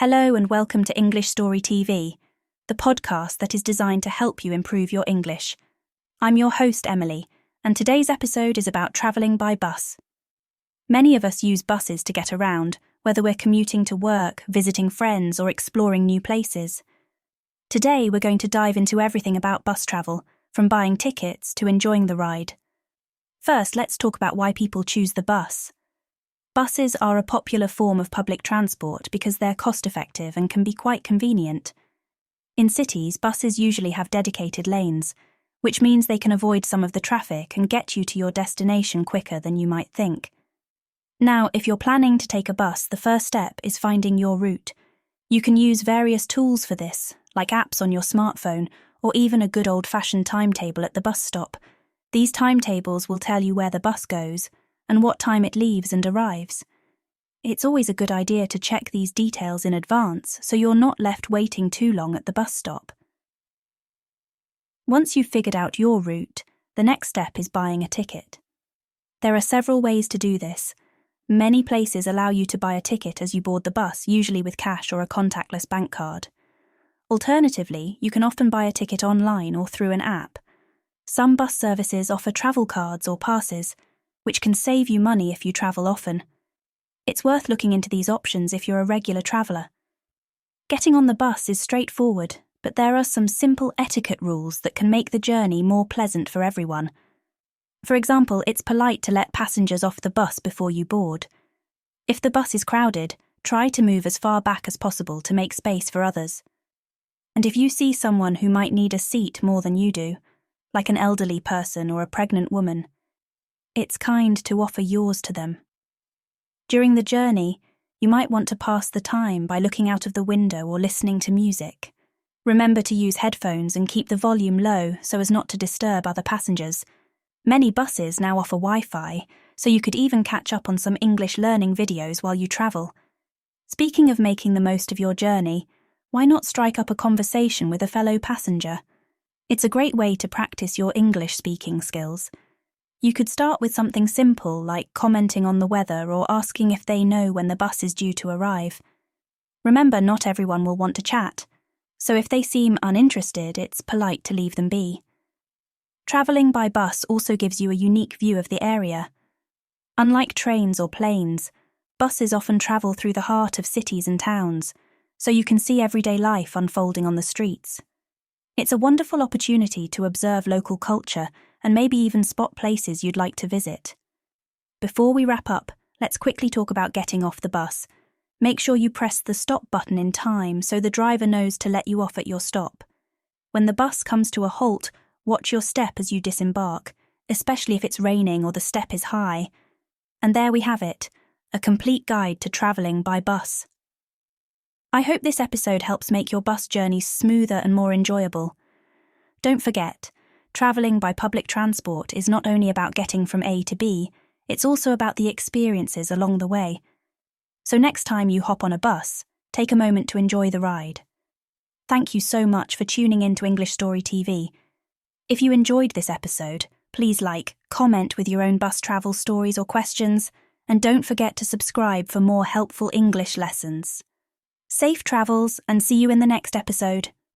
Hello and welcome to English Story TV, the podcast that is designed to help you improve your English. I'm your host, Emily, and today's episode is about travelling by bus. Many of us use buses to get around, whether we're commuting to work, visiting friends, or exploring new places. Today, we're going to dive into everything about bus travel, from buying tickets to enjoying the ride. First, let's talk about why people choose the bus. Buses are a popular form of public transport because they're cost-effective and can be quite convenient. In cities, buses usually have dedicated lanes, which means they can avoid some of the traffic and get you to your destination quicker than you might think. Now, if you're planning to take a bus, the first step is finding your route. You can use various tools for this, like apps on your smartphone, or even a good old-fashioned timetable at the bus stop. These timetables will tell you where the bus goes and what time it leaves and arrives. It's always a good idea to check these details in advance so you're not left waiting too long at the bus stop. Once you've figured out your route, the next step is buying a ticket. There are several ways to do this. Many places allow you to buy a ticket as you board the bus, usually with cash or a contactless bank card. Alternatively, you can often buy a ticket online or through an app. Some bus services offer travel cards or passes, which can save you money if you travel often. It's worth looking into these options if you're a regular traveller. Getting on the bus is straightforward, but there are some simple etiquette rules that can make the journey more pleasant for everyone. For example, it's polite to let passengers off the bus before you board. If the bus is crowded, try to move as far back as possible to make space for others. And if you see someone who might need a seat more than you do, like an elderly person or a pregnant woman, it's kind to offer yours to them. During the journey, you might want to pass the time by looking out of the window or listening to music. Remember to use headphones and keep the volume low so as not to disturb other passengers. Many buses now offer Wi-Fi, so you could even catch up on some English learning videos while you travel. Speaking of making the most of your journey, why not strike up a conversation with a fellow passenger? It's a great way to practice your English speaking skills. You could start with something simple like commenting on the weather or asking if they know when the bus is due to arrive. Remember, not everyone will want to chat, so if they seem uninterested, it's polite to leave them be. Travelling by bus also gives you a unique view of the area. Unlike trains or planes, buses often travel through the heart of cities and towns, so you can see everyday life unfolding on the streets. It's a wonderful opportunity to observe local culture and maybe even spot places you'd like to visit. Before we wrap up, let's quickly talk about getting off the bus. Make sure you press the stop button in time so the driver knows to let you off at your stop. When the bus comes to a halt, watch your step as you disembark, especially if it's raining or the step is high. And there we have it, a complete guide to travelling by bus. I hope this episode helps make your bus journeys smoother and more enjoyable. Don't forget, travelling by public transport is not only about getting from A to B, it's also about the experiences along the way. So next time you hop on a bus, take a moment to enjoy the ride. Thank you so much for tuning in to English Story TV. If you enjoyed this episode, please comment with your own bus travel stories or questions, and don't forget to subscribe for more helpful English lessons. Safe travels, and see you in the next episode.